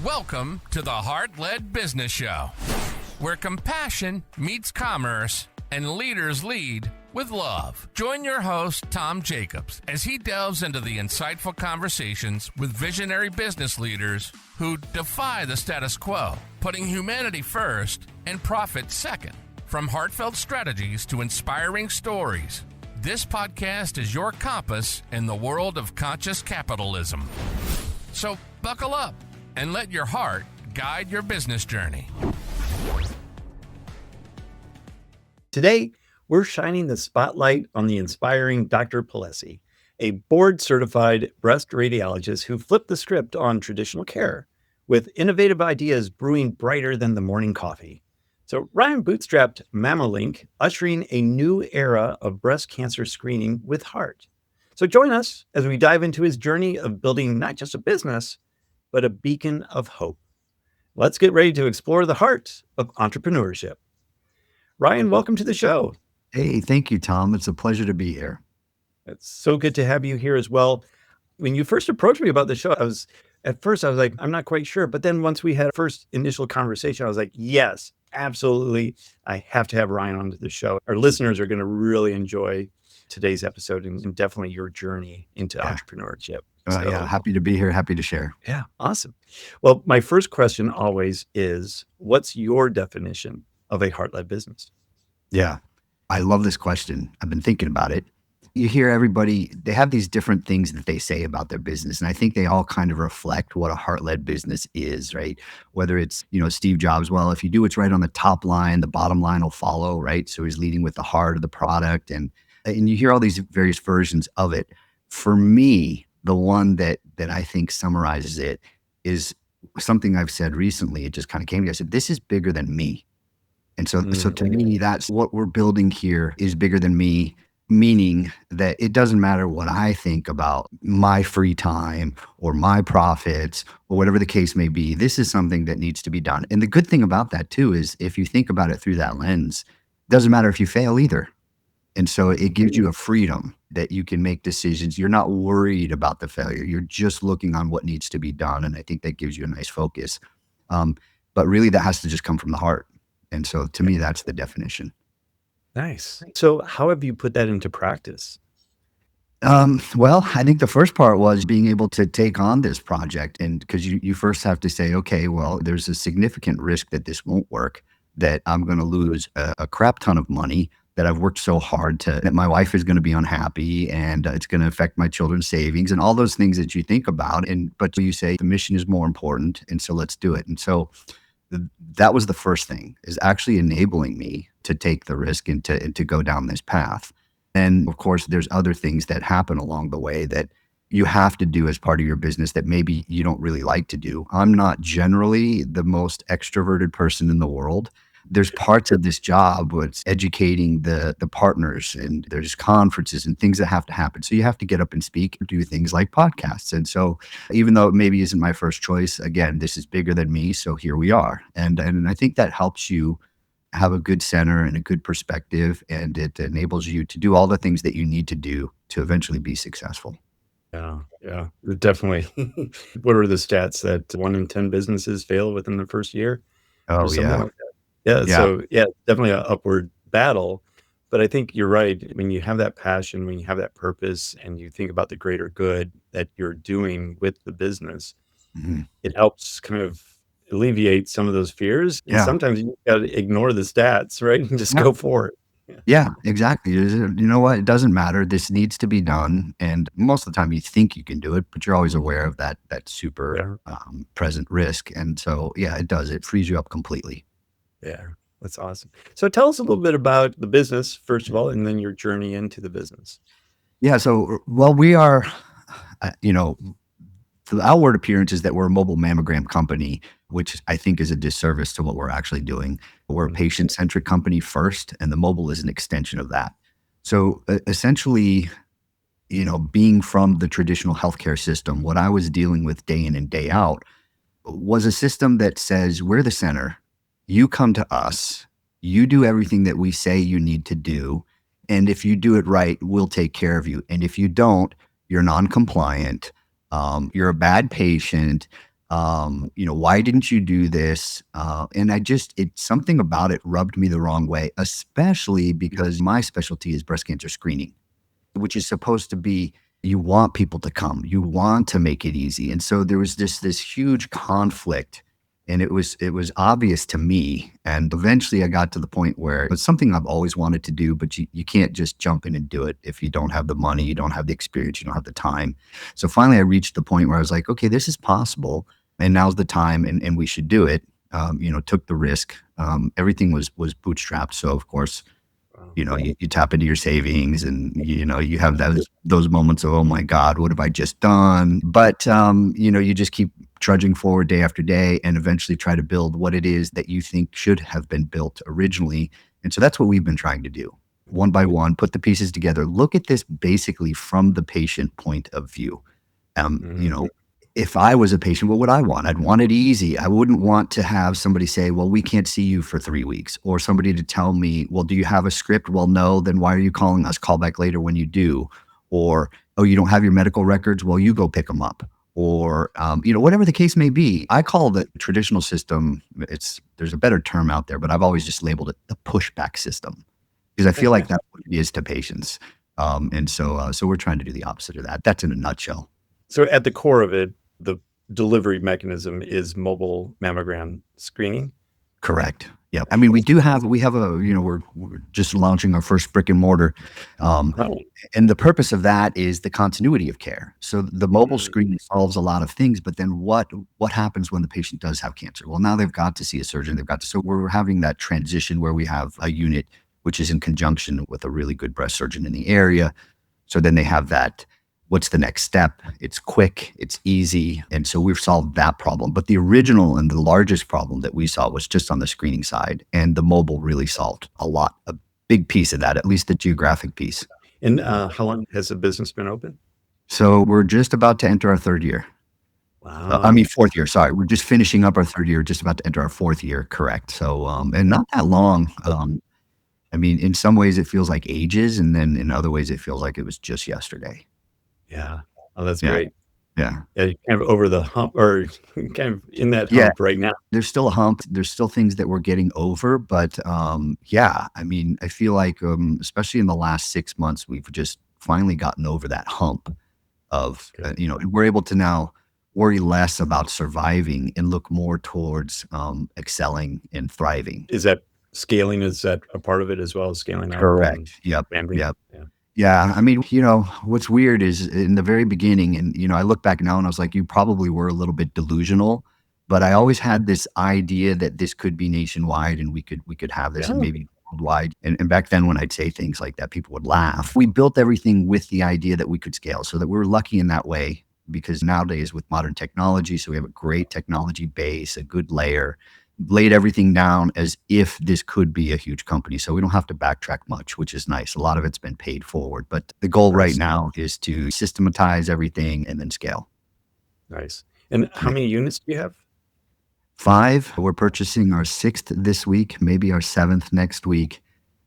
Welcome to the Heart-Led Business Show, where compassion meets commerce and leaders lead with love. Join your host, Tom Jacobs, as he delves into the insightful conversations with visionary business leaders who defy the status quo, putting humanity first and profit second. From heartfelt strategies to inspiring stories, this podcast is your compass in the world of conscious capitalism. So buckle up and let your heart guide your business journey. Today, we're shining the spotlight on the inspiring Dr. Polselli, a board-certified breast radiologist who flipped the script on traditional care with innovative ideas brewing brighter than the morning coffee. So Ryan bootstrapped Mammograms, ushering a new era of breast cancer screening with heart. So join us as we dive into his journey of building not just a business, but a beacon of hope. Let's get ready to explore the heart of entrepreneurship. Ryan, welcome to the show. Hey, thank you, Tom. It's a pleasure to be here. It's so good to have you here as well. When you first approached me about the show, I was like, I'm not quite sure. But then once we had a first initial conversation, I was like, yes, absolutely. I have to have Ryan onto the show. Our listeners are going to really enjoy today's episode and definitely your journey into entrepreneurship. Happy to be here. Happy to share. Yeah, awesome. Well, my first question always is, what's your definition of a heart-led business? Yeah, I love this question. I've been thinking about it. You hear everybody, they have these different things that they say about their business. And I think they all kind of reflect what a heart-led business is, right? Whether it's, Steve Jobs, well, if you do what's right on the top line, the bottom line will follow, right? So he's leading with the heart of the product. And you hear all these various versions of it. For me, the one that I think summarizes it is something I've said recently. It just kind of came to me. I said, this is bigger than me. And so to me, that's what we're building here is bigger than me, meaning that it doesn't matter what I think about my free time or my profits or whatever the case may be. This is something that needs to be done. And the good thing about that too is if you think about it through that lens, it doesn't matter if you fail either. And so it gives you a freedom that you can make decisions. You're not worried about the failure. You're just looking on what needs to be done. And I think that gives you a nice focus. But really that has to just come from the heart. And so to me, that's the definition. Nice. So how have you put that into practice? Well, I think the first part was being able to take on this project. And because you first have to say, okay, well, there's a significant risk that this won't work, that I'm going to lose a crap ton of money that I've worked so hard that my wife is going to be unhappy and it's going to affect my children's savings and all those things that you think about. But you say the mission is more important. And so let's do it. And so that was the first thing, is actually enabling me to take the risk and to go down this path. And of course, there's other things that happen along the way that you have to do as part of your business that maybe you don't really like to do. I'm not generally the most extroverted person in the world. There's parts of this job where it's educating the partners, and there's conferences and things that have to happen. So you have to get up and speak and do things like podcasts. And so even though it maybe isn't my first choice, again, this is bigger than me. So here we are. And I think that helps you have a good center and a good perspective, and it enables you to do all the things that you need to do to eventually be successful. Yeah, definitely. What are the stats that 1 in 10 businesses fail within the first year? Oh, yeah. Like that. So definitely an upward battle. But I think you're right. When you have that passion, when you have that purpose, and you think about the greater good that you're doing with the business, it helps kind of alleviate some of those fears. And sometimes you got to ignore the stats, right? And just go for it. Yeah, exactly. You know what? It doesn't matter. This needs to be done. And most of the time you think you can do it, but you're always aware of that super present risk. And so, it does. It frees you up completely. Yeah, that's awesome. So tell us a little bit about the business, first of all, and then your journey into the business. Yeah. So, well, we are, the outward appearance is that we're a mobile mammogram company, which I think is a disservice to what we're actually doing. We're a patient-centric company first, and the mobile is an extension of that. So essentially, being from the traditional healthcare system, what I was dealing with day in and day out was a system that says, we're the center. You come to us, you do everything that we say you need to do. And if you do it right, we'll take care of you. And if you don't, you're non-compliant, you're a bad patient, Why didn't you do this? And something about it rubbed me the wrong way, especially because my specialty is breast cancer screening, which is supposed to be, you want people to come, you want to make it easy. And so there was this huge conflict, and it was obvious to me. And eventually I got to the point where it's something I've always wanted to do, but you can't just jump in and do it if you don't have the money, you don't have the experience, you don't have the time. So finally I reached the point where I was like, okay, this is possible, and now's the time, and we should do it. Took the risk. Everything was bootstrapped. So of course, you tap into your savings, and, you have those moments of, oh my God, what have I just done? But, you just keep trudging forward day after day, and eventually try to build what it is that you think should have been built originally. And so that's what we've been trying to do. One by one, put the pieces together, look at this basically from the patient point of view. If I was a patient, what would I want? I'd want it easy. I wouldn't want to have somebody say, well, we can't see you for 3 weeks, or somebody to tell me, well, do you have a script? Well, no, then why are you calling us? Call back later when you do. Or, oh, you don't have your medical records? Well, you go pick them up. Or, whatever the case may be. I call the traditional system, there's a better term out there, but I've always just labeled it the pushback system, because I feel like that's what it is to patients. So we're trying to do the opposite of that. That's in a nutshell. So at the core of it, the delivery mechanism is mobile mammogram screening. Correct. Yeah. I mean, we're just launching our first brick and mortar. And the purpose of that is the continuity of care. So the mobile screening solves a lot of things, but then what happens when the patient does have cancer? Well, now they've got to see a surgeon. So we're having that transition where we have a unit which is in conjunction with a really good breast surgeon in the area. So then they have that. What's the next step? It's quick, it's easy. And so we've solved that problem. But the original and the largest problem that we saw was just on the screening side. And the mobile really solved a big piece of that, at least the geographic piece. And how long has the business been open? So we're just about to enter our third year. Wow. Fourth year. Sorry. We're just finishing up our third year, just about to enter our fourth year. Correct. So, and not that long. In some ways it feels like ages. And then in other ways it feels like it was just yesterday. Yeah. Oh, that's great. Yeah. Kind of over the hump, or kind of in that hump right now. There's still a hump. There's still things that we're getting over. But I feel like, especially in the last 6 months, we've just finally gotten over that hump of, we're able to now worry less about surviving and look more towards excelling and thriving. Is that scaling? Is that a part of it as well as scaling out? Correct. Yep. Yeah. What's weird is in the very beginning, and, I look back now and I was like, you probably were a little bit delusional, but I always had this idea that this could be nationwide and we could have this and maybe worldwide. And back then when I'd say things like that, people would laugh. We built everything with the idea that we could scale, so that we were lucky in that way, because nowadays with modern technology, so we have a great technology base, a good layer, laid everything down as if this could be a huge company. So we don't have to backtrack much, which is nice. A lot of it's been paid forward, but the goal right now is to systematize everything and then scale. Nice. And how many units do you have? 5. We're purchasing our 6th this week, maybe our 7th next week.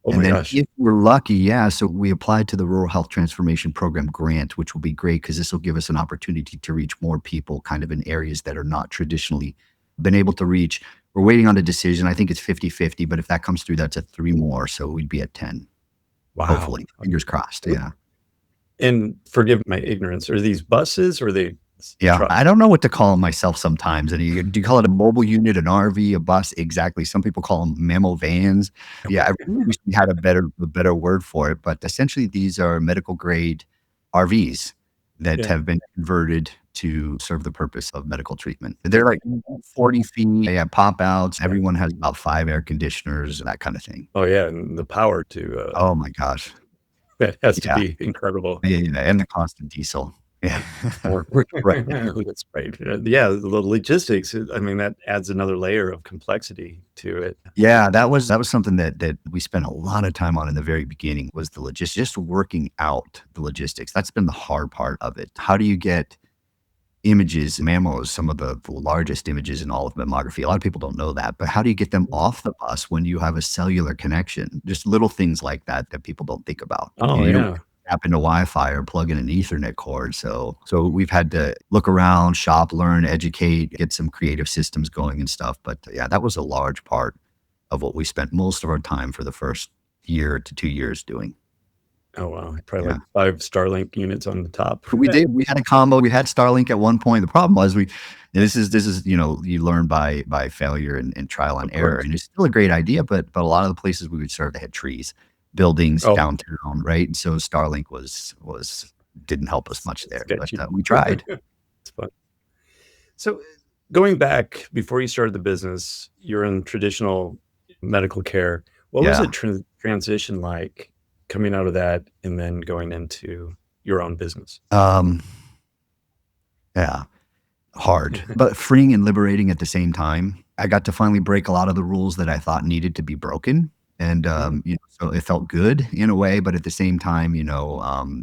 Oh and my then gosh. if we're lucky, so we applied to the Rural Health Transformation Program grant, which will be great because this will give us an opportunity to reach more people kind of in areas that are not traditionally been able to reach. We're waiting on a decision. I think it's 50-50, but if that comes through, that's at 3 more. So we'd be at 10. Wow. Hopefully. Fingers crossed. Yeah. And forgive my ignorance, are these buses or are they trucks? I don't know what to call them myself sometimes. And do you call it a mobile unit, an RV, a bus? Exactly. Some people call them mammo vans. Yeah. I really wish we had a better word for it, but essentially these are medical grade RVs that have been converted to serve the purpose of medical treatment. They're like 40 feet. They have pop outs. Everyone has about 5 air conditioners, that kind of thing. Oh yeah. And the power to, Oh my gosh. that has to be incredible. Yeah. And the cost of diesel. Yeah. Right. That's right. Yeah. The logistics, that adds another layer of complexity to it. Yeah, that was something that we spent a lot of time on in the very beginning, was the logistics, just working out the logistics. That's been the hard part of it. How do you get images, mammos, some of the largest images in all of mammography? A lot of people don't know that, but how do you get them off the bus when you have a cellular connection? Just little things like that people don't think about. Oh, You yeah. don't tap into Wi-Fi or plug in an Ethernet cord. So we've had to look around, shop, learn, educate, get some creative systems going and stuff. But yeah, that was a large part of what we spent most of our time for the first year to 2 years doing. Oh, wow. Probably Yeah. like 5 Starlink units on the top. We did. We had a combo. We had Starlink at one point. The problem was this is, you learn by failure and trial and Of error. course. And it's still a great idea, but a lot of the places we would serve, they had trees, buildings Oh. downtown, right? And so Starlink didn't help us much there, Sketchy. but we tried. It's fun. So going back before you started the business, you're in traditional medical care. What was Yeah. the transition like coming out of that and then going into your own business? Yeah, hard, but freeing and liberating at the same time. I got to finally break a lot of the rules that I thought needed to be broken. And, so it felt good in a way, but at the same time,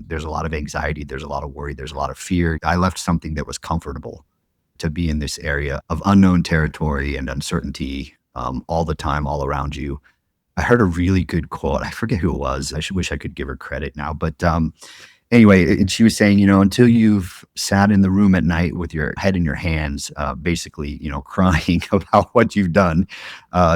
there's a lot of anxiety, there's a lot of worry, there's a lot of fear. I left something that was comfortable to be in this area of unknown territory and uncertainty, all the time, all around you. I heard a really good quote. I forget who it was. Wish I could give her credit now, but, anyway, and she was saying, until you've sat in the room at night with your head in your hands, basically, crying about what you've done,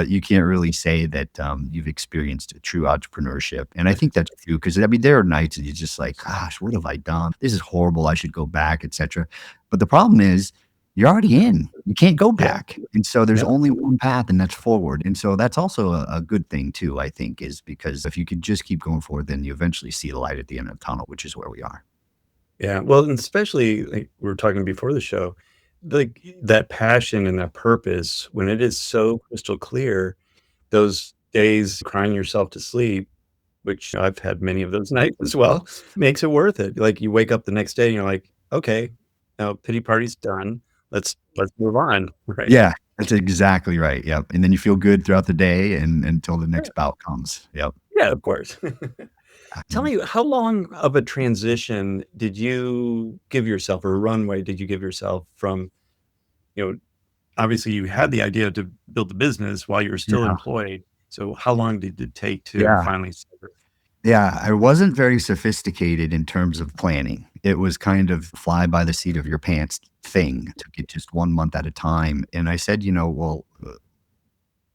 you can't really say that you've experienced a true entrepreneurship. And I think that's true because, there are nights that you're just like, gosh, what have I done? This is horrible. I should go back, etc. But the problem is you're already in. You can't go back. And so there's Yeah. only one path, and that's forward. And so that's also a good thing too, I think, is because if you could just keep going forward, then you eventually see the light at the end of the tunnel, which is where we are. Yeah. Well, and especially like we were talking before the show, like that passion and that purpose, when it is so crystal clear, those days crying yourself to sleep, which I've had many of those nights as well, makes it worth it. Like you wake up the next day and you're like, okay, now pity party's done. Let's move on. Right. Yeah, that's exactly right. Yep. And then you feel good throughout the day and until the next bout comes. Yep. Yeah, of course. Tell me, how long of a transition did you give yourself, or a runway did you give yourself from, obviously you had the idea to build the business while you were still Yeah. employed. So how long did it take to Yeah. finally start? Yeah, I wasn't very sophisticated in terms of planning. It was kind of fly by the seat of your pants thing. Took it just 1 month at a time. And I said, well,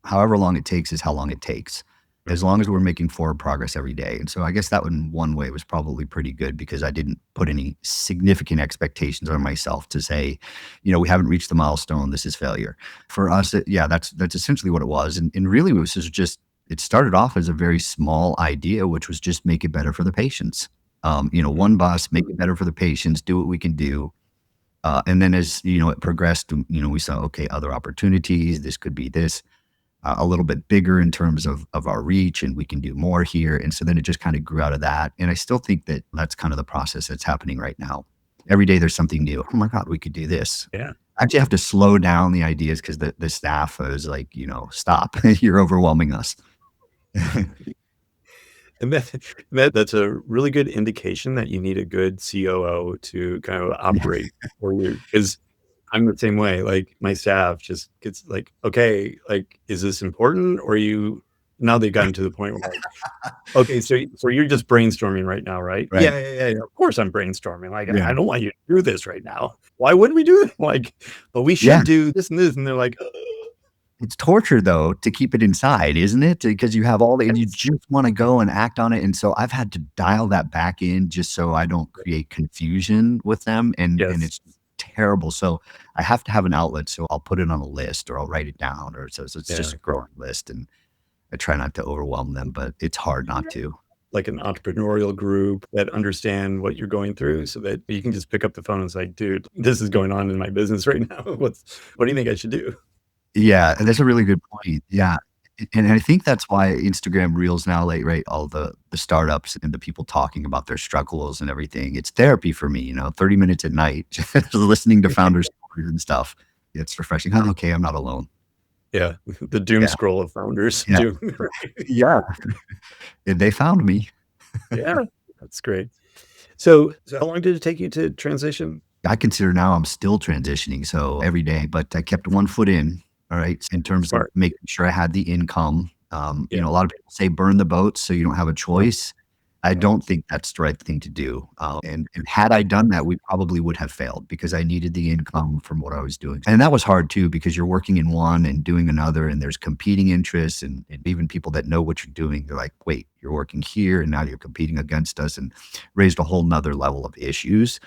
however long it takes is how long it takes, as long as we're making forward progress every day. And so I guess that in one way was probably pretty good because I didn't put any significant expectations on myself to say, we haven't reached the milestone. This is failure. For us, that's essentially what it was. And really it was just, it started off as a very small idea, which was just make it better for the patients. One bus, make it better for the patients, do what we can do. And then as, it progressed, we saw, okay, other opportunities, this could be this, a little bit bigger in terms of our reach, and we can do more here. And so then it just kind of grew out of that. And I still think that that's kind of the process that's happening right now. Every day there's something new. Oh my God, we could do this. Yeah. I actually have to slow down the ideas because the staff is like, stop, you're overwhelming us. And that's a really good indication that you need a good COO to kind of operate for you. Because I'm the same way. Like my staff just gets like, okay, like, is this important? Or now they've gotten to the point where like, okay, so you're just brainstorming right now, right? Right. Yeah. Of course I'm brainstorming. Like, Yeah. I don't want you to do this right now. Why wouldn't we do it? Like, but we should Yeah. do this and this. And they're like, It's torture though to keep it inside, isn't it? Because you have and you just want to go and act on it. And so I've had to dial that back in just so I don't create confusion with them. And Yes. it's terrible. So I have to have an outlet. So I'll put it on a list or I'll write it down so it's just a growing list. And I try not to overwhelm them, but it's hard not to. like an entrepreneurial group that understand what you're going through so that you can just pick up the phone and say, dude, this is going on in my business right now. What do you think I should do? Yeah, and that's a really good point. Yeah. And I think that's why Instagram Reels now, like, right, all the startups and the people talking about their struggles and everything, it's therapy for me, 30 minutes at night, just listening to founders stories and stuff. It's refreshing. Oh, okay, I'm not alone. Yeah. The doom scroll of founders. Yeah. Doom. Yeah. And they found me. Yeah. That's great. So how long did it take you to transition? I consider now I'm still transitioning, so every day, but I kept one foot in, all right, in terms Smart. of making sure I had the income. Yeah. A lot of people say burn the boats so you don't have a choice. I don't think that's the right thing to do. And had I done that, we probably would have failed because I needed the income from what I was doing. And that was hard too, because you're working in one and doing another, and there's competing interests, and even people that know what you're doing, they're like, wait, you're working here and now you're competing against us, and raised a whole nother level of issues.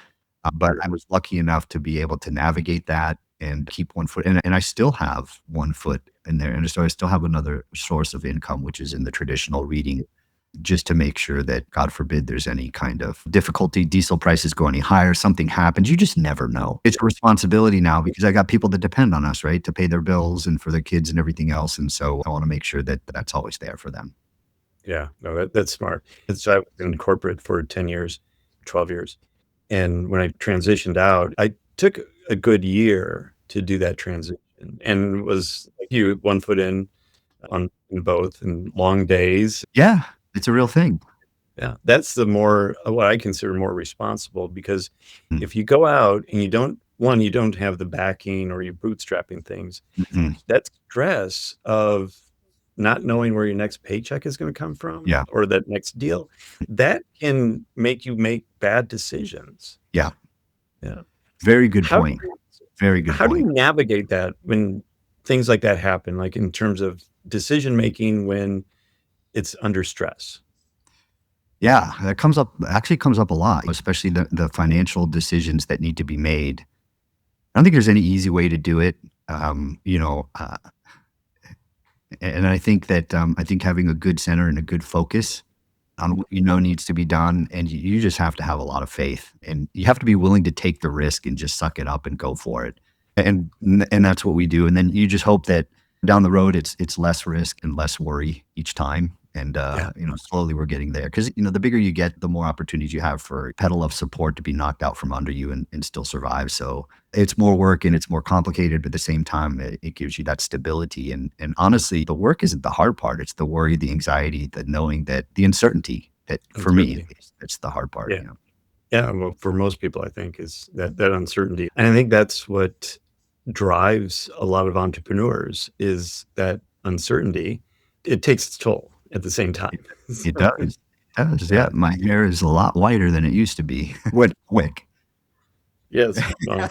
But I was lucky enough to be able to navigate that and keep one foot in, and I still have one foot in there. And so I still have another source of income, which is in the traditional reading, just to make sure that, God forbid, there's any kind of difficulty, diesel prices go any higher, something happens. You just never know. It's a responsibility now because I got people that depend on us, right, to pay their bills and for their kids and everything else. And so I want to make sure that that's always there for them. Yeah, no, that's smart. So I was in corporate for 10 years, 12 years. And when I transitioned out, I took a good year to do that transition, and was like you, one foot in in both, and long days. Yeah, it's a real thing. Yeah, that's the more what I consider more responsible, because Mm. if you go out and you don't have the backing, or you're bootstrapping things, Mhm. that stress of not knowing where your next paycheck is going to come from, Yeah. or that next deal, that can make you make bad decisions. Yeah. Yeah. Very good How point. Very good how do you point. navigate that when things like that happen, like in terms of decision making when it's under stress? Yeah, that actually comes up a lot, especially the financial decisions that need to be made. I don't think there's any easy way to do it. Um, you know, uh, and I think having a good center and a good focus on what you know needs to be done, and you just have to have a lot of faith, and you have to be willing to take the risk and just suck it up and go for it. And that's what we do. And then you just hope that down the road it's less risk and less worry each time. And Yeah. slowly we're getting there, because the bigger you get, the more opportunities you have for a pedal of support to be knocked out from under you and still survive. So it's more work and it's more complicated, but at the same time, it gives you that stability. And honestly, the work isn't the hard part. It's the worry, the anxiety, the knowing, that the uncertainty, that for me, Uncertainty. it's the hard part. Yeah. Yeah, well, for most people, I think, is that uncertainty. And I think that's what drives a lot of entrepreneurs, is that uncertainty. It takes its toll at the same time. It So, does. It does. yeah. Yeah. My hair is a lot whiter than it used to be. Went quick. Yes. Yeah,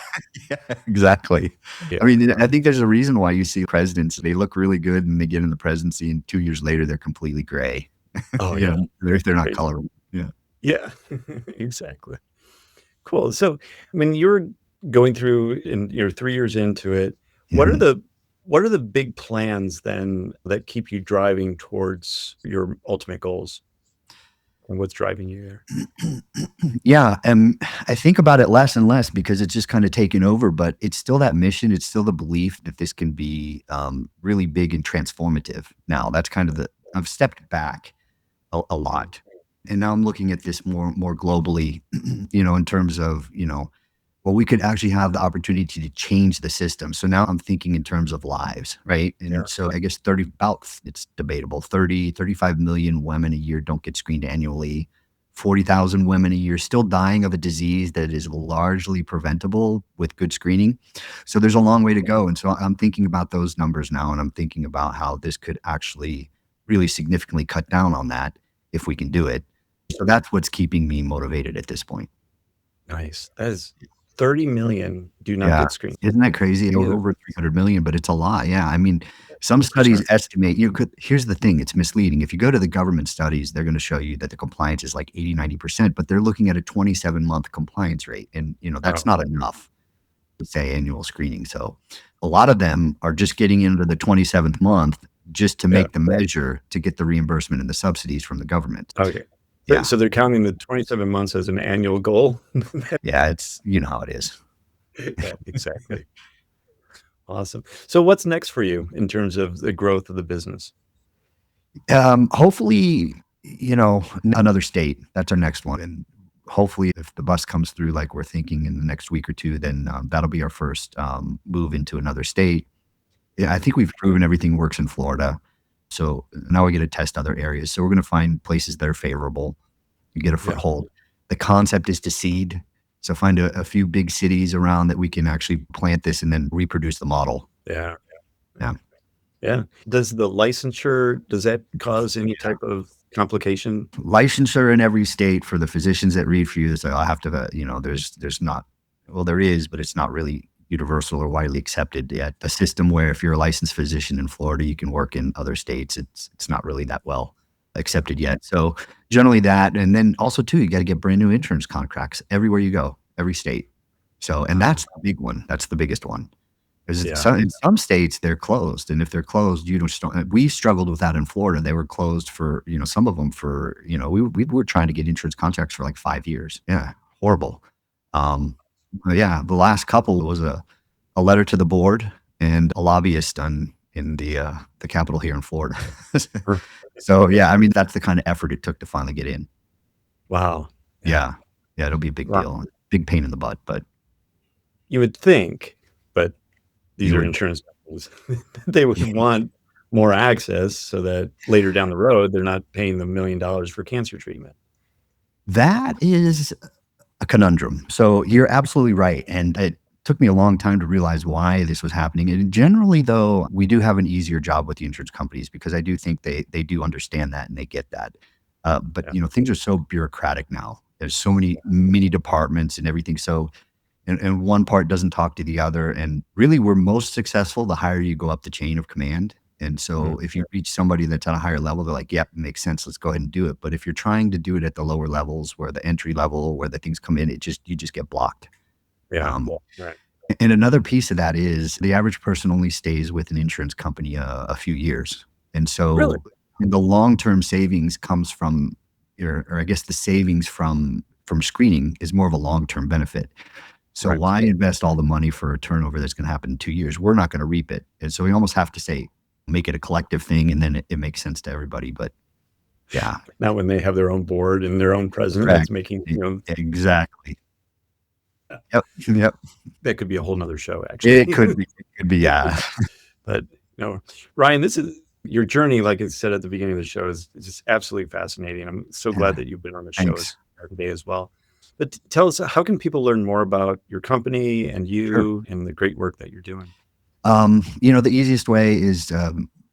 exactly. Yeah. I mean, I think there's a reason why you see presidents, they look really good and they get in the presidency, and 2 years later, they're completely gray. Oh, yeah. They're not Crazy. colorable. Yeah. Yeah, exactly. Cool. So when you're going through and you're 3 years into it, what are Mhm. the big plans then that keep you driving towards your ultimate goals? And what's driving you there? Yeah, I think about it less and less because it's just kinda taken over, but it's still that mission, it's still the belief that this can be, really big and transformative now. That's kind of I've stepped back a lot, and now I'm looking at this more globally, in terms of, well, we could actually have the opportunity to change the system. So now I'm thinking in terms of lives, right? Yeah. And so I guess it's debatable, 35 million women a year don't get screened annually. 40,000 women a year still dying of a disease that is largely preventable with good screening. So there's a long way to go. And so I'm thinking about those numbers now, and I'm thinking about how this could actually really significantly cut down on that if we can do it. So that's what's keeping me motivated at this point. Nice. That is 30 million do not Yeah. get screened. Isn't that crazy? Yeah. Over 300 million, but it's a lot. Yeah. I mean, some 1%. studies estimate here's the thing, it's misleading. If you go to the government studies, they're going to show you that the compliance is like 80, 90%, but they're looking at a 27-month compliance rate. And, that's Wow. not enough to say annual screening. So a lot of them are just getting into the 27th month just to Yeah. make the measure to get the reimbursement and the subsidies from the government. Okay. Yeah. So they're counting the 27 months as an annual goal. Yeah. It's, how it is. Yeah, exactly. Awesome. So what's next for you in terms of the growth of the business? Hopefully, another state. That's our next one. And hopefully, if the bus comes through like we're thinking in the next week or two, then that'll be our first move into another state. Yeah, I think we've proven everything works in Florida. So now we get to test other areas. So we're going to find places that are favorable. You get a foothold. The concept is to seed. So find a few big cities around that we can actually plant this and then reproduce the model. Yeah. Yeah. Yeah. Does the licensure, does that cause any type of complication? Licensure in every state for the physicians that read for you. So I'll have to, there's not, well, there is, but it's not really universal or widely accepted yet. A system where if you're a licensed physician in Florida, you can work in other states. It's not really that well accepted yet. So generally that, and then also too, you got to get brand new insurance contracts everywhere you go, every state. So, and that's the big one. That's the biggest one. Because in some states they're closed, and if they're closed, you don't. We struggled with that in Florida. They were closed for some of them for we were trying to get insurance contracts for like 5 years. Yeah, horrible. The last couple was a letter to the board and a lobbyist in the capital here in Florida. So yeah, I mean that's the kind of effort it took to finally get in. Wow. Yeah, it'll be a big deal, big pain in the butt, but you would think, but these are insurance companies. They would want more access so that later down the road, they're not paying them $1 million for cancer treatment. That is a conundrum. So you're absolutely right. And it took me a long time to realize why this was happening. And generally, though, we do have an easier job with the insurance companies because I do think they do understand that and they get that. But things are so bureaucratic now. There's so many departments and everything. So and one part doesn't talk to the other. And really, we're most successful the higher you go up the chain of command. And so if you reach somebody that's at a higher level, they're like, yep, it makes sense. Let's go ahead and do it. But if you're trying to do it at the lower levels where the entry level, where the things come in, you just get blocked. Yeah. Right. And another piece of that is the average person only stays with an insurance company a few years. And so the long-term savings comes from or I guess the savings from screening is more of a long-term benefit. So why invest all the money for a turnover that's going to happen in 2 years? We're not going to reap it. And so we almost have to say, make it a collective thing, and then it makes sense to everybody. But yeah. Not when they have their own board and their own president that's making, Exactly. Yep. That could be a whole nother show, actually. It could be, yeah. But, Ryan, this is your journey, like I said at the beginning of the show, is just absolutely fascinating. I'm so glad that you've been on the show today as well. But tell us, how can people learn more about your company and you and the great work that you're doing? The easiest way is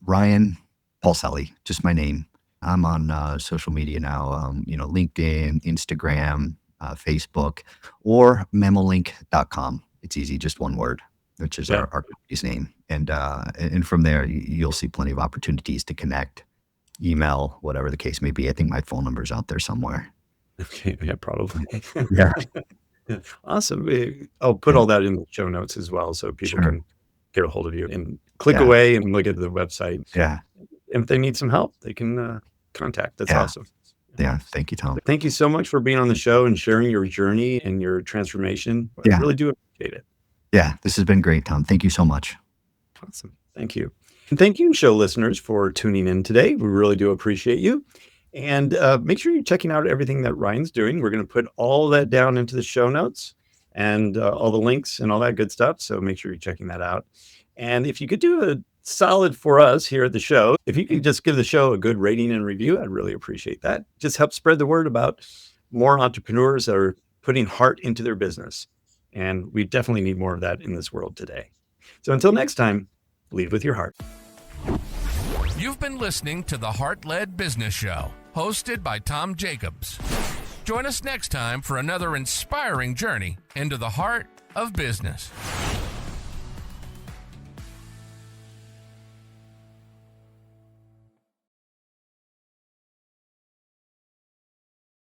Ryan Polselli, just my name. I'm on social media now, LinkedIn, Instagram, Facebook, or memolink.com. It's easy, just one word, which is our company's name. And from there, you'll see plenty of opportunities to connect, email, whatever the case may be. I think my phone number is out there somewhere. Okay, yeah, probably. Yeah. Awesome. I'll put all that in the show notes as well so people can get a hold of you and click away and look at the website. Yeah. And if they need some help, they can contact. That's awesome. Yeah. Thank you, Tom. Thank you so much for being on the show and sharing your journey and your transformation. I really do appreciate it. Yeah, this has been great, Tom. Thank you so much. Awesome. Thank you. And thank you, show listeners, for tuning in today. We really do appreciate you. And make sure you're checking out everything that Ryan's doing. We're going to put all that down into the show notes and all the links and all that good stuff. So make sure you're checking that out. And if you could do a solid for us here at the show, if you could just give the show a good rating and review, I'd really appreciate that. Just help spread the word about more entrepreneurs that are putting heart into their business. And we definitely need more of that in this world today. So until next time, lead with your heart. You've been listening to the Heart-Led Business Show, hosted by Tom Jacobs. Join us next time for another inspiring journey into the heart of business.